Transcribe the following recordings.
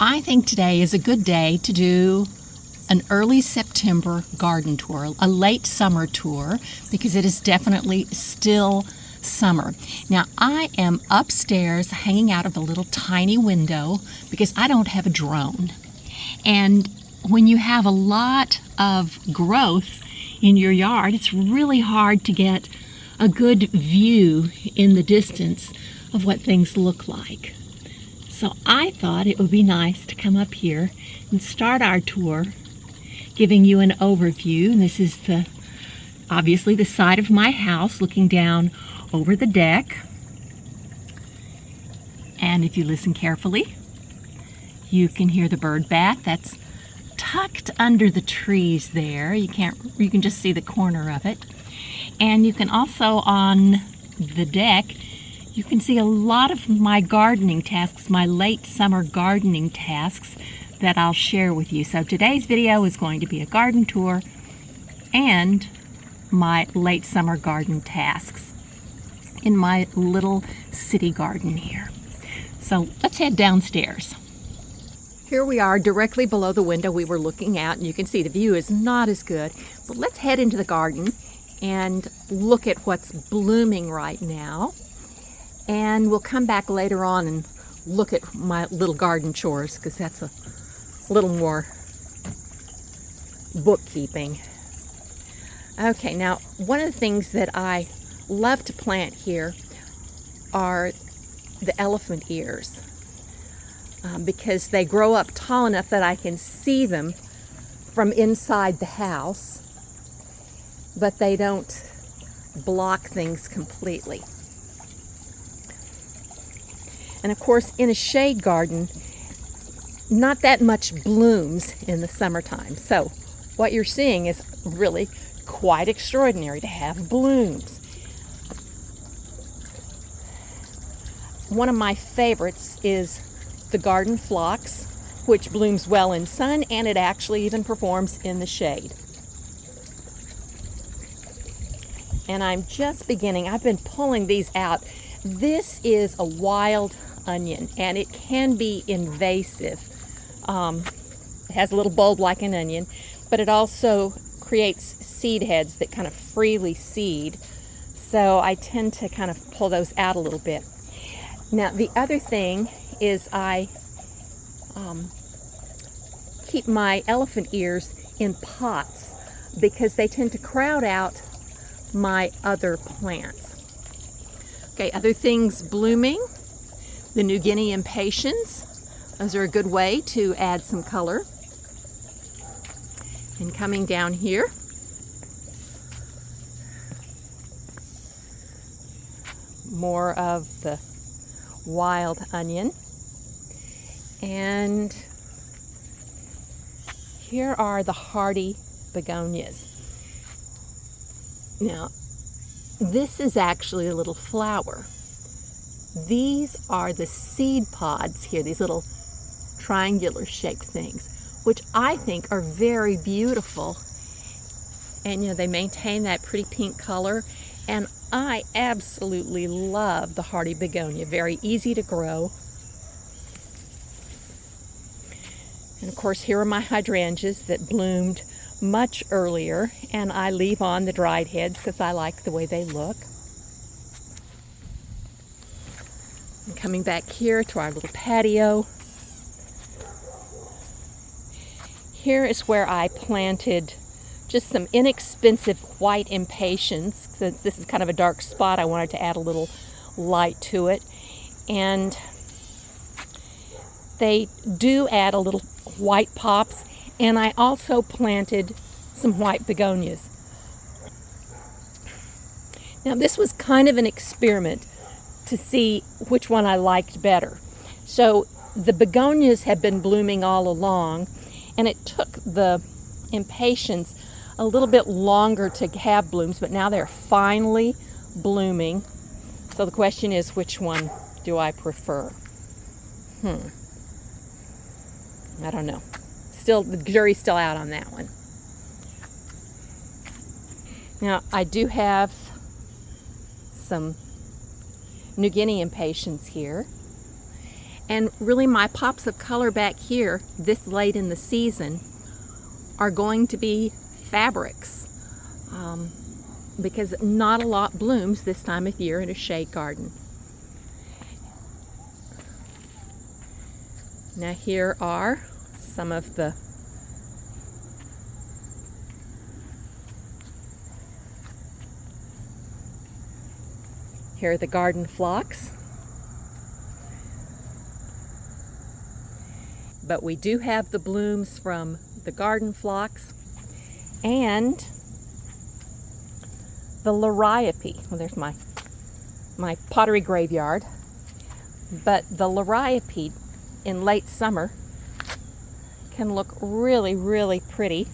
I think today is a good day to do an early September garden tour, a late summer tour, because it is definitely still summer. Now, I am upstairs hanging out of a little tiny window because I don't have a drone. And when you have a lot of growth in your yard, it's really hard to get a good view in the distance of what things look like. So I thought it would be nice to come up here and start our tour giving you an overview. And this is obviously the side of my house looking down over the deck. And if you listen carefully, you can hear the bird bath. That's tucked under the trees there. You can just see the corner of it. And you can also, on the deck, you can see a lot of my gardening tasks, my late summer gardening tasks that I'll share with you. So today's video is going to be a garden tour and my late summer garden tasks in my little city garden here. So let's head downstairs. Here we are directly below the window we were looking at, and you can see the view is not as good. But let's head into the garden and look at what's blooming right now. And we'll come back later on and look at my little garden chores, because that's a little more bookkeeping. Okay, now one of the things that I love to plant here are the elephant ears, because they grow up tall enough that I can see them from inside the house, but they don't block things completely. And of course, in a shade garden, not that much blooms in the summertime. So what you're seeing is really quite extraordinary to have blooms. One of my favorites is the garden phlox, which blooms well in sun, and it actually even performs in the shade. And I'm just beginning. I've been pulling these out. This is a wild onion, and it can be invasive. It has a little bulb like an onion, but it also creates seed heads that kind of freely seed. So I tend to kind of pull those out a little bit. Now, the other thing is I keep my elephant ears in pots because they tend to crowd out my other plants. Okay, other things blooming. The New Guinea impatiens. Those are a good way to add some color. And coming down here, more of the wild onion. And here are the hardy begonias. Now, this is actually a little flower. These are the seed pods here, these little triangular shaped things, which I think are very beautiful. And they maintain that pretty pink color. And I absolutely love the hardy begonia, very easy to grow. And of course, here are my hydrangeas that bloomed much earlier, and I leave on the dried heads because I like the way they look. And coming back here to our little patio. Here is where I planted just some inexpensive white impatiens. Since this is kind of a dark spot, I wanted to add a little light to it. And they do add a little white pops. And I also planted some white begonias. Now, this was kind of an experiment to see which one I liked better. So the begonias have been blooming all along, and it took the impatiens a little bit longer to have blooms, but now they're finally blooming. So the question is, which one do I prefer? I don't know. Still, the jury's still out on that one. Now, I do have some New Guinea impatiens here. And really my pops of color back here this late in the season are going to be fabrics, because not a lot blooms this time of year in a shade garden. Now here are some of the garden phlox. But we do have the blooms from the garden phlox and the liriope. Well, there's my pottery graveyard. But the liriope in late summer can look really, really pretty.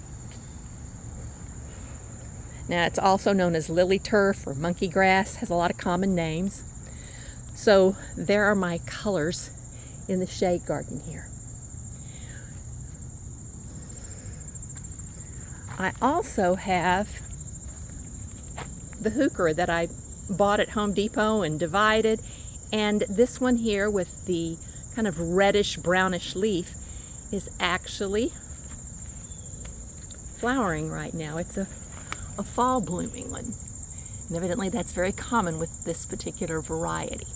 Now, it's also known as lily turf or monkey grass, has a lot of common names. So there are my colors in the shade garden here. I also have the heuchera that I bought at Home Depot and divided, and this one here with the kind of reddish brownish leaf is actually flowering right now. It's a fall blooming one, and evidently that's very common with this particular variety.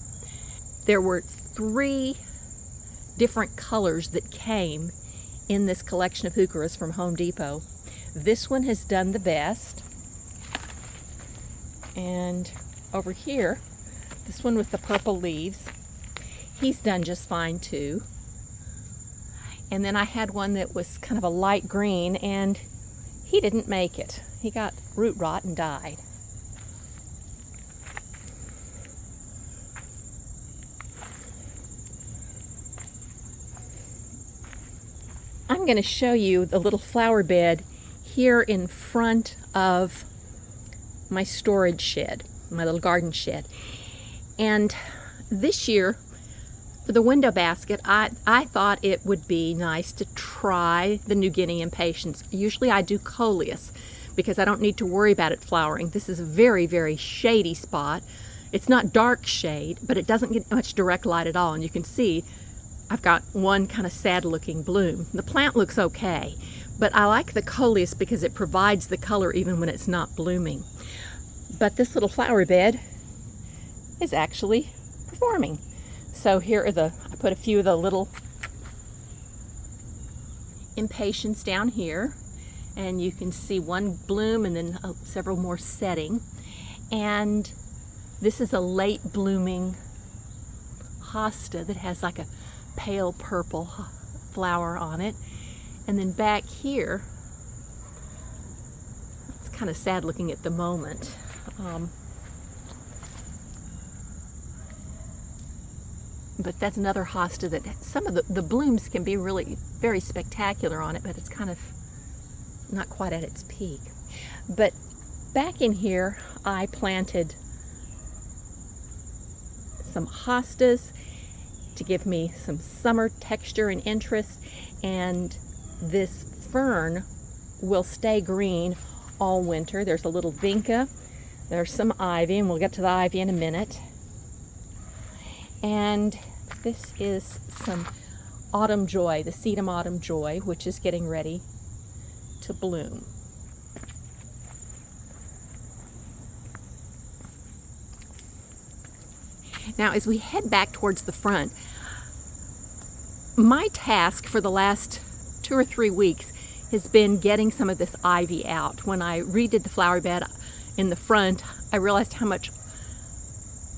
There were 3 different colors that came in this collection of heucheras from Home Depot. This one has done the best, and over here, this one with the purple leaves, he's done just fine too. And then I had one that was kind of a light green, and he didn't make it. He got root rot and died. I'm going to show you the little flower bed here in front of my storage shed, my little garden shed. And this year, for the window basket, I thought it would be nice to try the New Guinea impatiens. Usually I do coleus because I don't need to worry about it flowering. This is a very, very shady spot. It's not dark shade, but it doesn't get much direct light at all. And you can see I've got one kind of sad looking bloom. The plant looks okay, but I like the coleus because it provides the color even when it's not blooming. But this little flower bed is actually performing. So here are I put a few of the little impatiens down here, and you can see one bloom and then several more setting. And this is a late blooming hosta that has like a pale purple flower on it. And then back here, it's kind of sad looking at the moment. But that's another hosta that some of the blooms can be really very spectacular on it, but it's kind of not quite at its peak. But back in here, I planted some hostas to give me some summer texture and interest, and this fern will stay green all winter. There's a little vinca, there's some ivy, and we'll get to the ivy in a minute. And this is some autumn joy, the sedum autumn joy, which is getting ready to bloom. Now, as we head back towards the front, my task for the last 2 or 3 weeks has been getting some of this ivy out. When I redid the flower bed in the front, I realized how much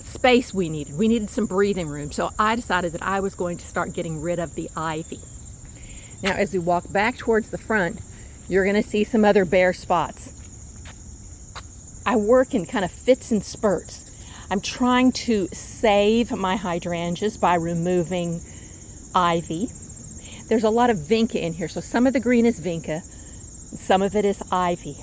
space we needed. We needed some breathing room, so I decided that I was going to start getting rid of the ivy. Now, as we walk back towards the front, you're going to see some other bare spots. I work in kind of fits and spurts. I'm trying to save my hydrangeas by removing ivy. There's a lot of vinca in here, so some of the green is vinca, some of it is ivy.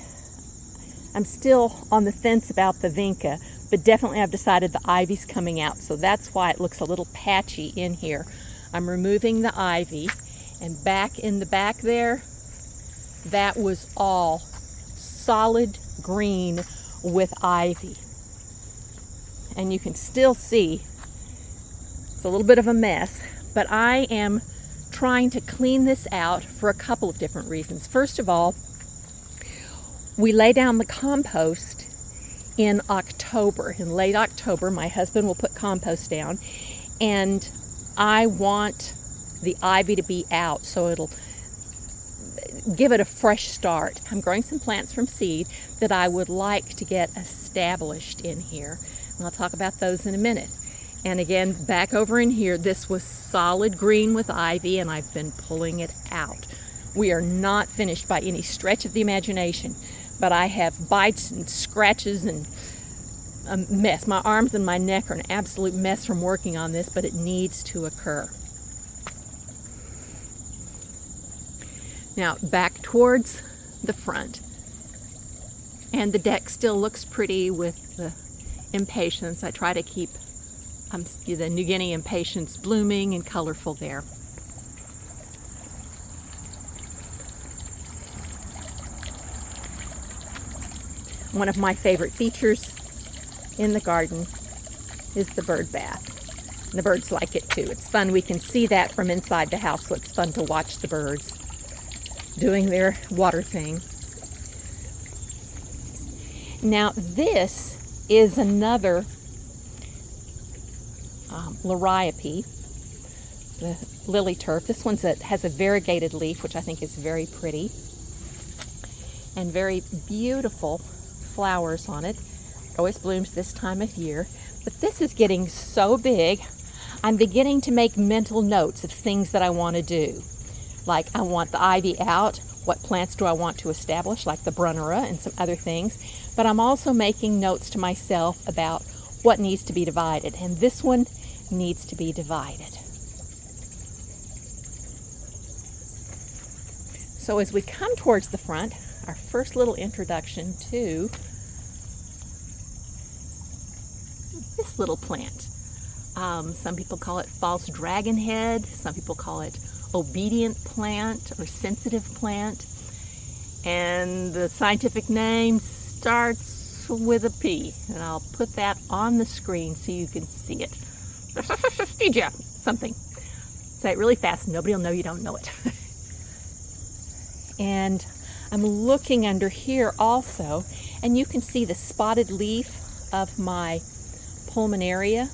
I'm still on the fence about the vinca, but definitely I've decided the ivy's coming out, so that's why it looks a little patchy in here. I'm removing the ivy, and back in the back there, that was all solid green with ivy. And you can still see it's a little bit of a mess, But I am trying to clean this out for a couple of different reasons. First of all, we lay down the compost in October. In late October, my husband will put compost down, and I want the ivy to be out so it'll give it a fresh start. I'm growing some plants from seed that I would like to get established in here, and I'll talk about those in a minute. And again, back over in here, this was solid green with ivy, and I've been pulling it out. We are not finished by any stretch of the imagination, but I have bites and scratches and a mess. My arms and my neck are an absolute mess from working on this, but it needs to occur. Now back towards the front, and the deck still looks pretty with the impatiens. I try to keep the New Guinea impatiens blooming and colorful there. One of my favorite features in the garden is the bird bath. And the birds like it too. It's fun. We can see that from inside the house, so it's fun to watch the birds doing their water thing. Now this is another liriope, the lily turf. This one has a variegated leaf, which I think is very pretty, and very beautiful flowers on it. It always blooms this time of year, but this is getting so big, I'm beginning to make mental notes of things that I want to do. Like, I want the ivy out. What plants do I want to establish, like the brunnera and some other things? But I'm also making notes to myself about what needs to be divided, and this one needs to be divided. So as we come towards the front, our first little introduction to this little plant. Some people call it false dragon head. Some people call it obedient plant or sensitive plant. And the scientific name starts with a P. And I'll put that on the screen so you can see it. Something. Say it really fast. Nobody will know you don't know it. And I'm looking under here also, and you can see the spotted leaf of my pulmonaria.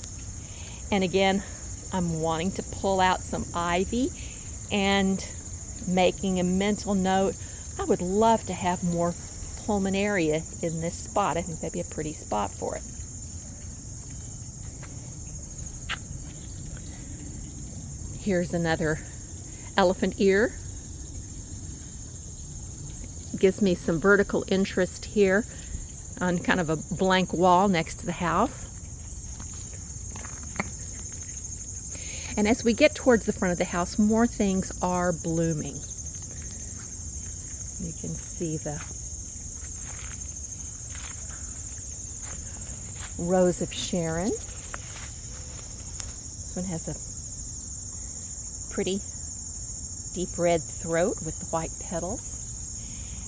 And again, I'm wanting to pull out some ivy and making a mental note. I would love to have more pulmonaria in this spot. I think that'd be a pretty spot for it. Here's another elephant ear. Gives me some vertical interest here on kind of a blank wall next to the house. And as we get towards the front of the house, more things are blooming. You can see the Rose of Sharon. This one has a pretty deep red throat with the white petals.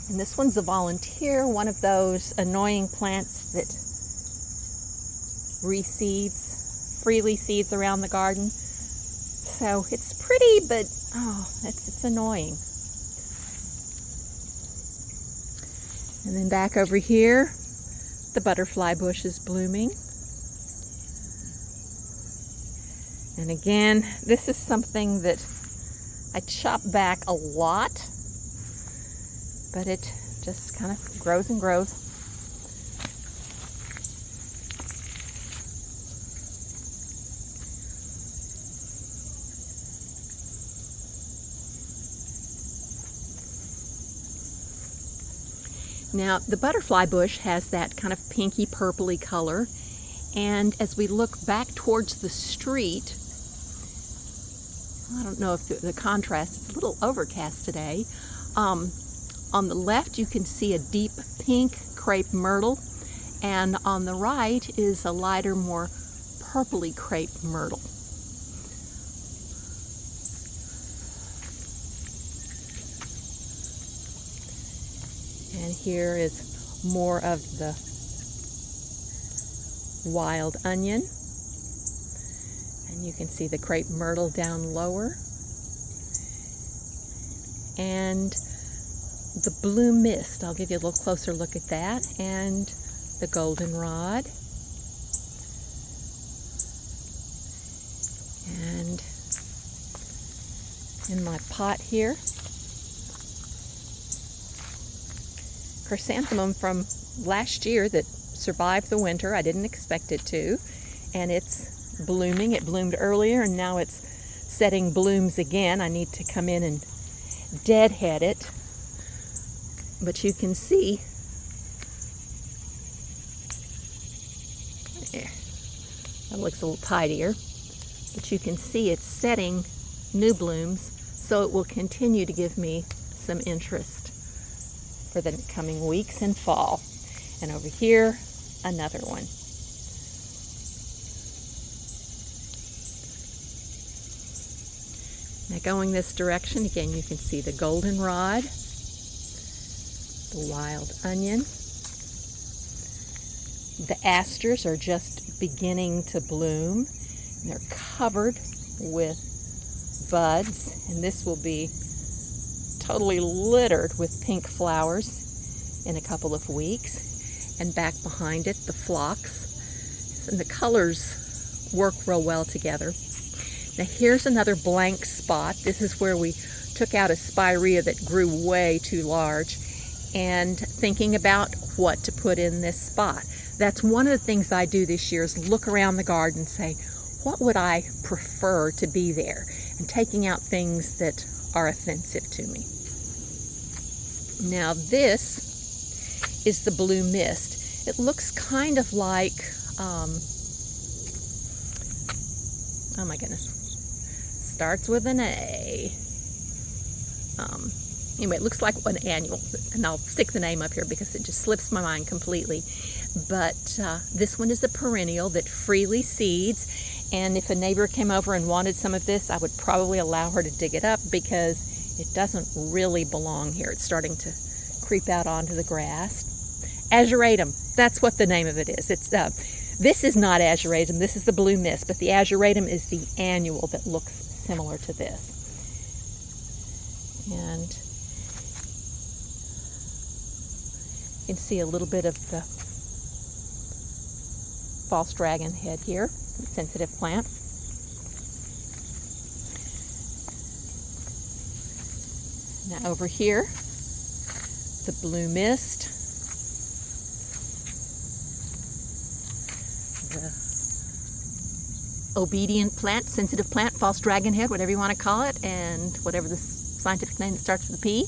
And this one's a volunteer, one of those annoying plants that reseeds, freely seeds around the garden. So it's pretty, but it's annoying. And then back over here, the butterfly bush is blooming. And again, this is something that I chop back a lot, but it just kind of grows and grows. Now, the butterfly bush has that kind of pinky purpley color, and as we look back towards the street, I don't know if the contrast, it's a little overcast today. On the left you can see a deep pink crepe myrtle, and on the right is a lighter, more purpley crepe myrtle. And here is more of the wild onion. And You can see the crepe myrtle down lower. And the blue mist, I'll give you a little closer look at that, and the goldenrod. And in my pot here, chrysanthemum from last year that survived the winter. I didn't expect it to, and it's blooming. It bloomed earlier and now it's setting blooms again. I need to come in and deadhead it, but you can see there, that looks a little tidier, but you can see it's setting new blooms, so it will continue to give me some interest for the coming weeks in fall. And over here, another one. Now going this direction, again, you can see the goldenrod, the wild onion. The asters are just beginning to bloom. They're covered with buds, and this will be totally littered with pink flowers in a couple of weeks. And back behind it, the phlox. And the colors work real well together. Now here's another blank spot. This is where we took out a spirea that grew way too large, and thinking about what to put in this spot. That's one of the things I do this year, is look around the garden and say, what would I prefer to be there? And taking out things that are offensive to me. Now this is the blue mist. It looks kind of like, oh my goodness, starts with an A. Anyway, it looks like an annual, and I'll stick the name up here because it just slips my mind completely. But this one is the perennial that freely seeds, and if a neighbor came over and wanted some of this, I would probably allow her to dig it up because it doesn't really belong here. It's starting to creep out onto the grass. Azuratum, that's what the name of it is. It's this is not azuratum, this is the blue mist, but the azuratum is the annual that looks similar to this. And you can see a little bit of the false dragon head here, sensitive plant. Now over here, the blue mist, the obedient plant, sensitive plant, false dragon head, whatever you want to call it, and whatever the scientific name that starts with a P.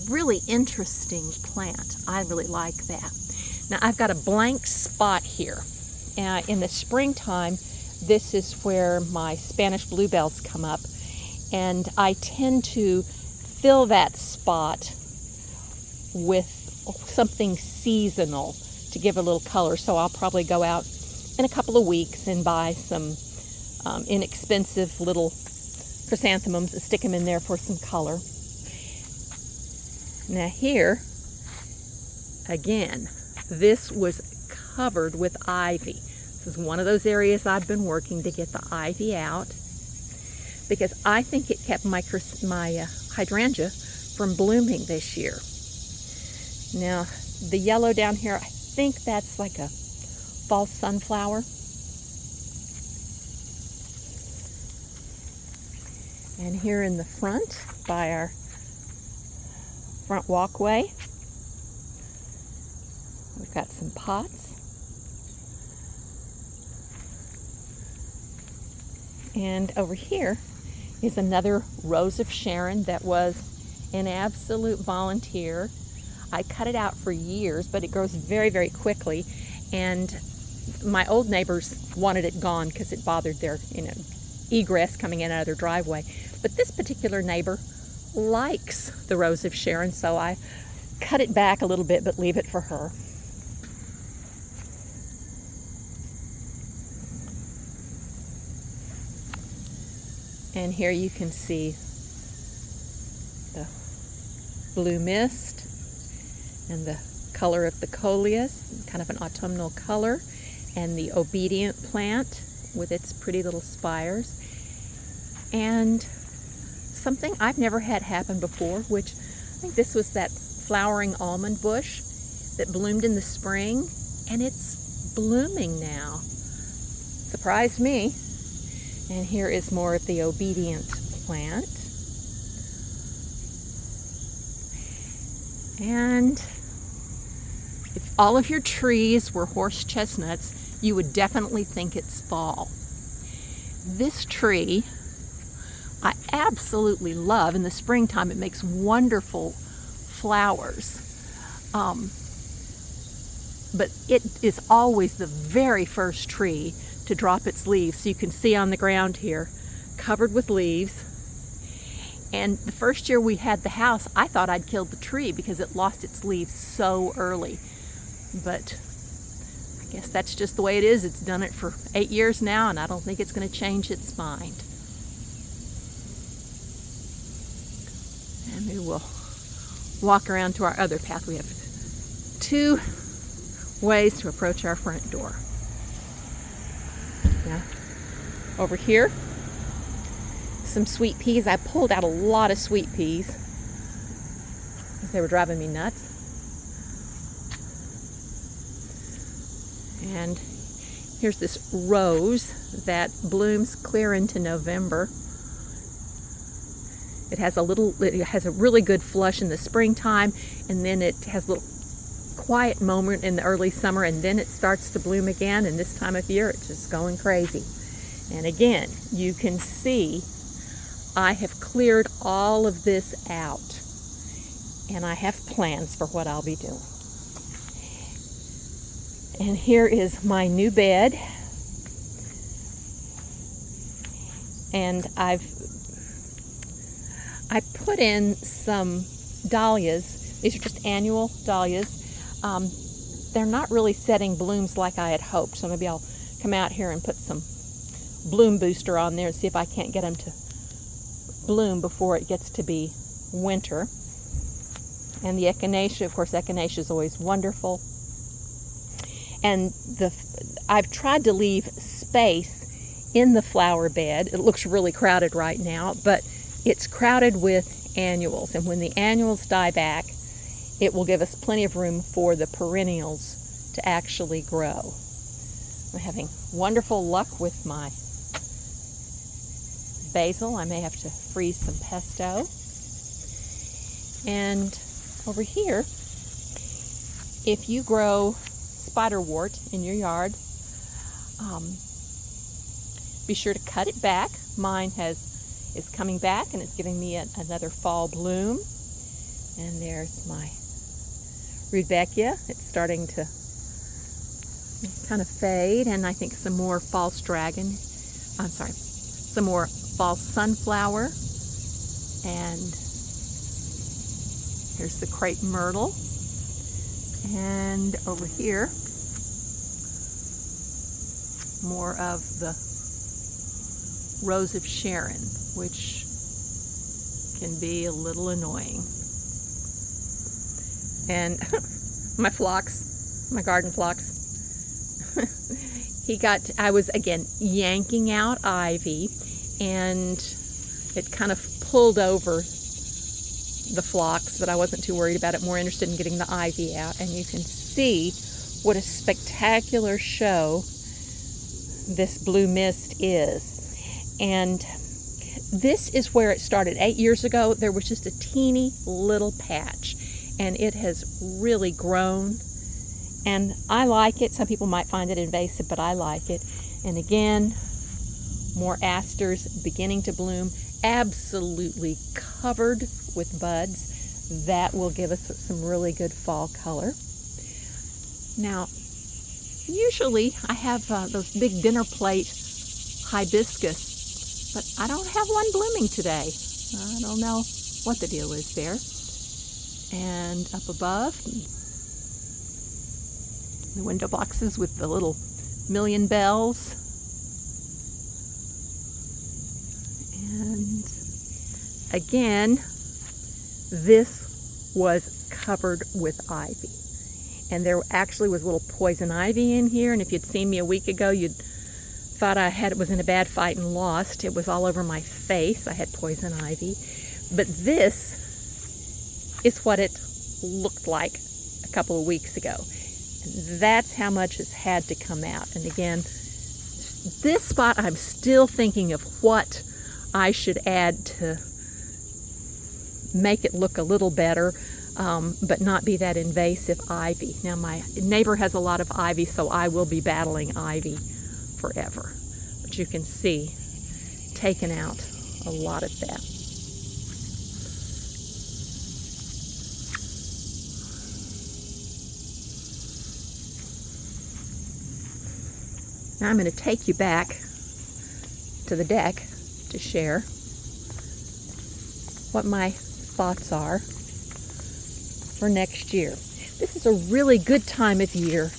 Really interesting plant. I really like that. Now I've got a blank spot here. In the springtime, this is where my Spanish bluebells come up, and I tend to fill that spot with something seasonal to give a little color. So I'll probably go out in a couple of weeks and buy some inexpensive little chrysanthemums and stick them in there for some color. Now here, again, this was covered with ivy. This is one of those areas I've been working to get the ivy out because I think it kept my hydrangea from blooming this year. Now, the yellow down here, I think that's like a false sunflower. And here in the front, by our front walkway, we've got some pots. And over here is another Rose of Sharon that was an absolute volunteer. I cut it out for years, but it grows very, very quickly. And my old neighbors wanted it gone because it bothered their, egress coming in out of their driveway. But this particular neighbor likes the Rose of Sharon, so I cut it back a little bit, but leave it for her. And here you can see the blue mist and the color of the coleus, kind of an autumnal color, and the obedient plant with its pretty little spires. And something I've never had happen before, which I think this was that flowering almond bush that bloomed in the spring, and it's blooming now. Surprised me. And here is more of the obedient plant. And if all of your trees were horse chestnuts, you would definitely think it's fall. This tree I absolutely love. In the springtime, it makes wonderful flowers. But it is always the very first tree to drop its leaves. So you can see on the ground here, covered with leaves. And the first year we had the house, I thought I'd killed the tree because it lost its leaves so early. But I guess that's just the way it is. It's done it for 8 years now, and I don't think it's going to change its mind. And we will walk around to our other path. We have 2 ways to approach our front door. Now, over here, some sweet peas. I pulled out a lot of sweet peas because they were driving me nuts. And here's this rose that blooms clear into November. It has a really good flush in the springtime, and then it has a little quiet moment in the early summer, and then it starts to bloom again, and this time of year it's just going crazy. And again, you can see I have cleared all of this out, and I have plans for what I'll be doing. And here is my new bed, and I put in some dahlias. These are just annual dahlias. They're not really setting blooms like I had hoped, so maybe I'll come out here and put some bloom booster on there and see if I can't get them to bloom before it gets to be winter. And the echinacea, of course, echinacea is always wonderful. And I've tried to leave space in the flower bed. It looks really crowded right now, but it's crowded with annuals. And when the annuals die back, it will give us plenty of room for the perennials to actually grow. I'm having wonderful luck with my basil. I may have to freeze some pesto. And over here, if you grow spiderwort in your yard, be sure to cut it back. Mine is coming back, and it's giving me another fall bloom. And there's my rudbeckia. It's starting to kind of fade, and I think some more false some more false sunflower. And here's the crepe myrtle. And over here, more of the Rose of Sharon, which can be a little annoying. And my phlox, my garden phlox, I was again yanking out ivy, and it kind of pulled over the phlox, but I wasn't too worried about it, more interested in getting the ivy out. And you can see what a spectacular show this blue mist is. And this is where it started. 8 years ago, there was just a teeny little patch, and it has really grown. And I like it. Some people might find it invasive, but I like it. And again, more asters beginning to bloom, absolutely covered with buds. That will give us some really good fall color. Now, usually I have those big dinner plate hibiscus, but I don't have one blooming today. I don't know what the deal is there. And up above, the window boxes with the little million bells. And again, this was covered with ivy. And there actually was a little poison ivy in here, and if you'd seen me a week ago, you'd thought I was in a bad fight and lost. It was all over my face. I had poison ivy. But this is what it looked like a couple of weeks ago. And that's how much has had to come out. And again, this spot I'm still thinking of what I should add to make it look a little better, but not be that invasive ivy. Now my neighbor has a lot of ivy, so I will be battling ivy forever. But you can see, taking out a lot of that. Now I'm going to take you back to the deck to share what my thoughts are for next year. This is a really good time of year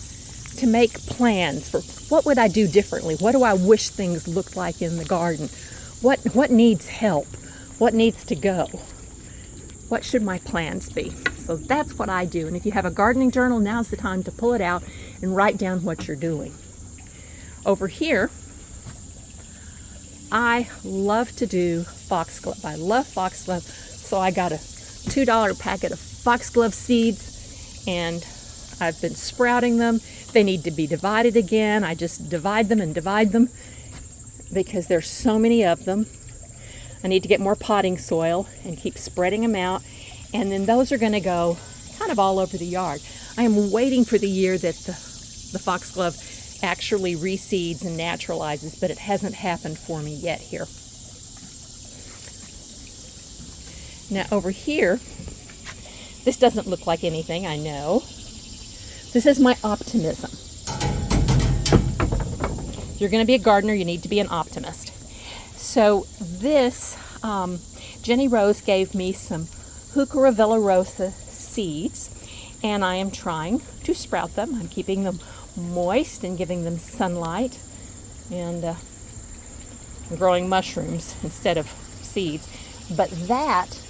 to make plans for what would I do differently? What do I wish things looked like in the garden? What needs help? What needs to go? What should my plans be? So that's what I do. And if you have a gardening journal, now's the time to pull it out and write down what you're doing. Over here, I love to do foxglove. I love foxglove, so I got a $2 packet of foxglove seeds, and I've been sprouting them. They need to be divided again. I just divide them and divide them because there's so many of them. I need to get more potting soil and keep spreading them out, and then those are going to go kind of all over the yard. I am waiting for the year that the foxglove actually reseeds and naturalizes, but it hasn't happened for me yet here. Now over here, this doesn't look like anything, I know. This is my optimism. If you're going to be a gardener, you need to be an optimist. So this, Jenny Rose gave me some Heuchera velorosa seeds, and I am trying to sprout them. I'm keeping them moist and giving them sunlight, and I'm growing mushrooms instead of seeds. But that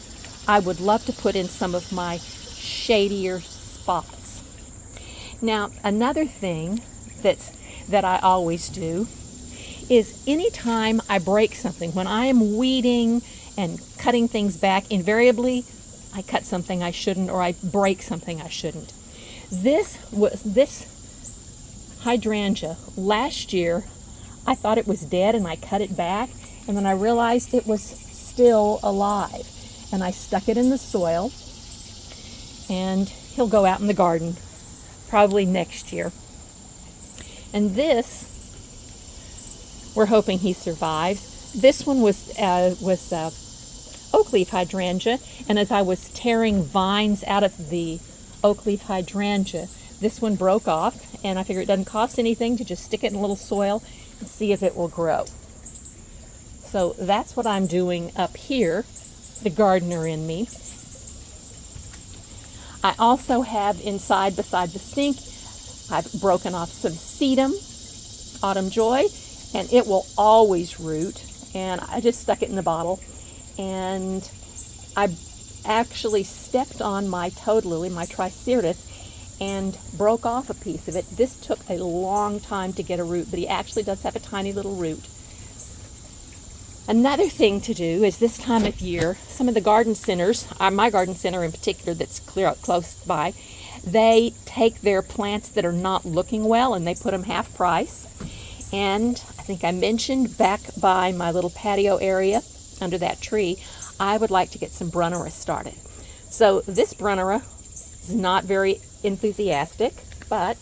I would love to put in some of my shadier spots. Now another thing that I always do is anytime I break something, when I am weeding and cutting things back, invariably I cut something I shouldn't, or I break something I shouldn't. This hydrangea, last year I thought it was dead and I cut it back, and then I realized it was still alive, and I stuck it in the soil, and he'll go out in the garden probably next year. And this, we're hoping he survives. This one was oak leaf hydrangea, and as I was tearing vines out of the oak leaf hydrangea, this one broke off, and I figured it doesn't cost anything to just stick it in a little soil and see if it will grow. So that's what I'm doing up here, the gardener in me. I also have inside, beside the sink, I've broken off some sedum, autumn joy, and it will always root. And I just stuck it in the bottle, and I actually stepped on my toad lily, my triceratops, and broke off a piece of it. This took a long time to get a root, but he actually does have a tiny little root. Another thing to do is this time of year, some of the garden centers, my garden center in particular that's close by, they take their plants that are not looking well and they put them half price. And I think I mentioned back by my little patio area under that tree, I would like to get some Brunnera started. So this Brunnera is not very enthusiastic, but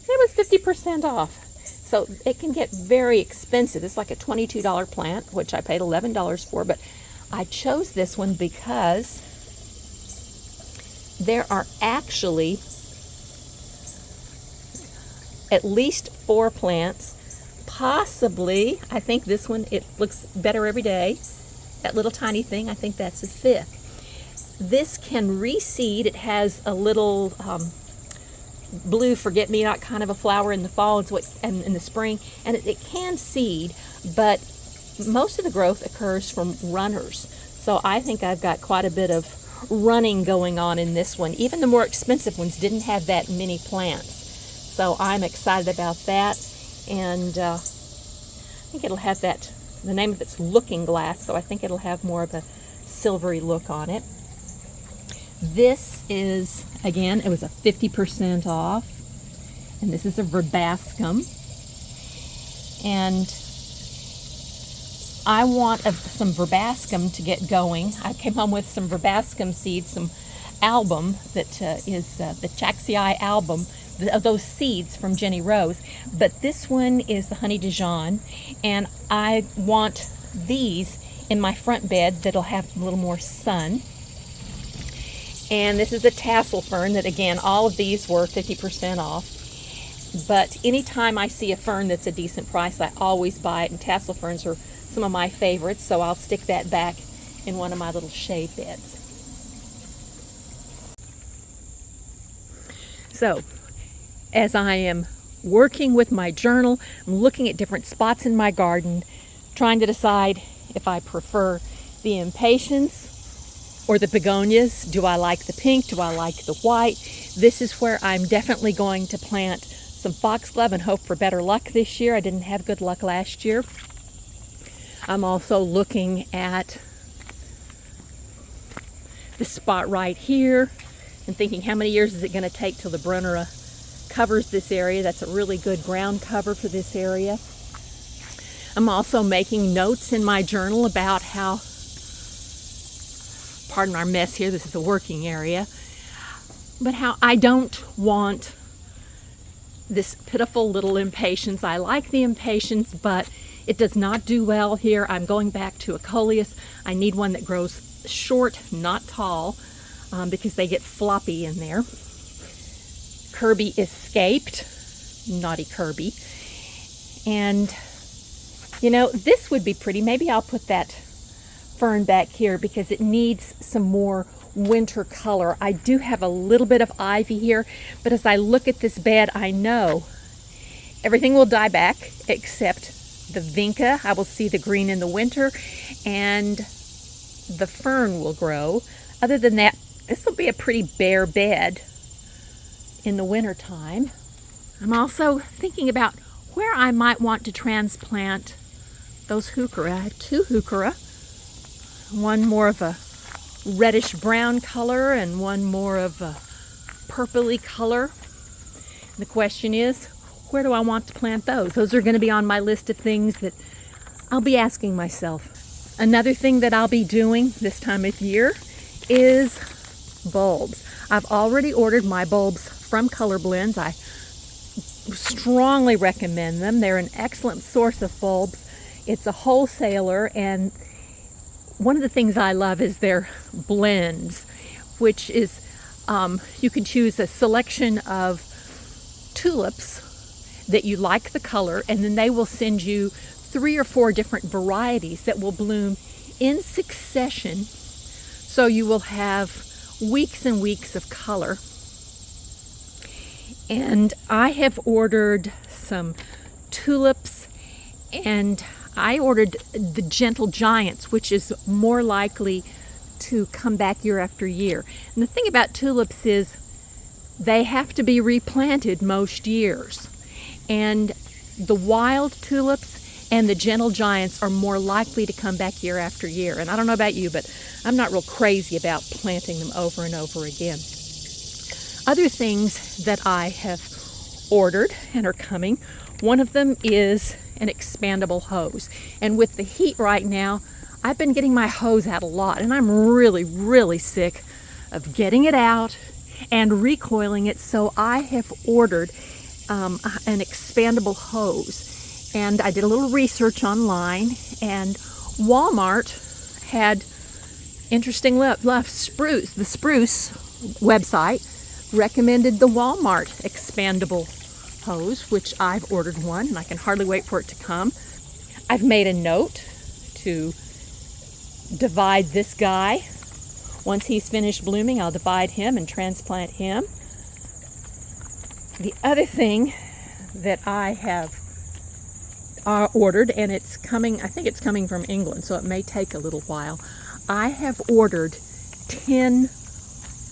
it was 50% off. So it can get very expensive. It's like a $22 plant, which I paid $11 for, but I chose this one because there are actually at least 4 plants, possibly, I think this one, it looks better every day. That little tiny thing, I think that's the 5th. This can reseed. It has a little blue forget-me-not kind of a flower in the fall and in the spring, and it can seed, but most of the growth occurs from runners. So I think I've got quite a bit of running going on in this one. Even the more expensive ones didn't have that many plants. So I'm excited about that. And I think it'll have that, the name of it's Looking Glass, so I think it'll have more of a silvery look on it. This is, again, it was a 50% off, and this is a verbascum. And I want some verbascum to get going. I came home with some verbascum seeds, some album that is the Chaxii album, of those seeds from Jenny Rose. But this one is the Honey Dijon, and I want these in my front bed that'll have a little more sun. And this is a tassel fern that, again, all of these were 50% off. But anytime I see a fern that's a decent price, I always buy it. And tassel ferns are some of my favorites, so I'll stick that back in one of my little shade beds. So, as I am working with my journal, I'm looking at different spots in my garden, trying to decide if I prefer the impatiens or the begonias. Do I like the pink? Do I like the white? This is where I'm definitely going to plant some foxglove and hope for better luck this year. I didn't have good luck last year. I'm also looking at this spot right here and thinking, how many years is it going to take till the Brunnera covers this area? That's a really good ground cover for this area. I'm also making notes in my journal about how, pardon our mess here, this is a working area, but how I don't want this pitiful little impatiens. I like the impatiens, but it does not do well here. I'm going back to a coleus. I need one that grows short, not tall, because they get floppy in there. Kirby escaped, naughty Kirby. And you know, this would be pretty. Maybe I'll put that fern back here because it needs some more winter color. I do have a little bit of ivy here, but as I look at this bed, I know everything will die back except the vinca. I will see the green in the winter, and the fern will grow. Other than that, this will be a pretty bare bed in the winter time. I'm also thinking about where I might want to transplant those heuchera. I have two heuchera, one more of a reddish brown color and one more of a purpley color. And the question is, where do I want to plant those? Those are going to be on my list of things that I'll be asking myself. Another thing that I'll be doing this time of year is bulbs. I've already ordered my bulbs from Color Blends. I strongly recommend them. They're an excellent source of bulbs. It's a wholesaler, and one of the things I love is their blends, which is you can choose a selection of tulips that you like the color, and then they will send you 3 or 4 different varieties that will bloom in succession, so you will have weeks and weeks of color. And I have ordered some tulips, and I ordered the Gentle Giants, which is more likely to come back year after year. And the thing about tulips is they have to be replanted most years. And the wild tulips and the Gentle Giants are more likely to come back year after year. And I don't know about you, but I'm not real crazy about planting them over and over again. Other things that I have ordered and are coming, one of them is an expandable hose. And with the heat right now, I've been getting my hose out a lot, and I'm really, really sick of getting it out and recoiling it. So I have ordered an expandable hose. And I did a little research online, and Walmart had interesting Spruce. The Spruce website recommended the Walmart expandable hose, which I've ordered one, and I can hardly wait for it to come. I've made a note to divide this guy. Once he's finished blooming, I'll divide him and transplant him. The other thing that I have ordered, and it's coming, I think it's coming from England, so it may take a little while. I have ordered 10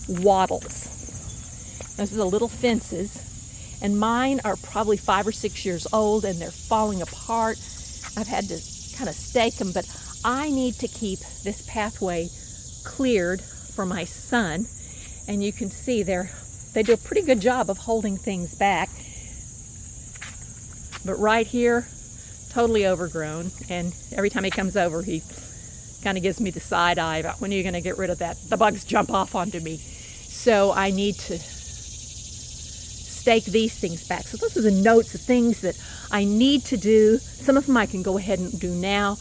wattles. Those are the little fences, And mine are probably 5 or 6 years old and they're falling apart. I've had to kind of stake them, but I need to keep this pathway cleared for my son. And you can see they do a pretty good job of holding things back. But right here, totally overgrown. And every time he comes over, he kind of gives me the side eye about, when are you going to get rid of that? The bugs jump off onto me. So I need to stake these things back. So those are the notes of things that I need to do. Some of them I can go ahead and do now.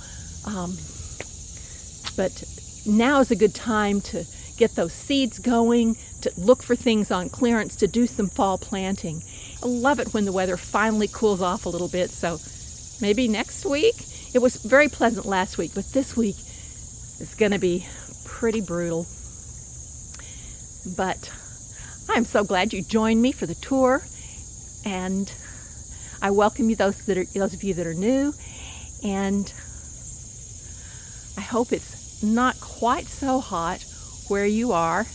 But now is a good time to get those seeds going, to look for things on clearance, to do some fall planting. I love it when the weather finally cools off a little bit. So maybe next week. It was very pleasant last week, but this week is going to be pretty brutal. But I'm so glad you joined me for the tour, and I welcome you, those of you that are new, and I hope it's not quite so hot where you are,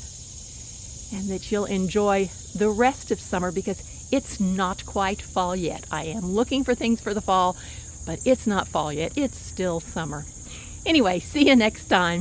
and that you'll enjoy the rest of summer, because it's not quite fall yet. I am looking for things for the fall, but it's not fall yet. It's still summer. Anyway, see you next time.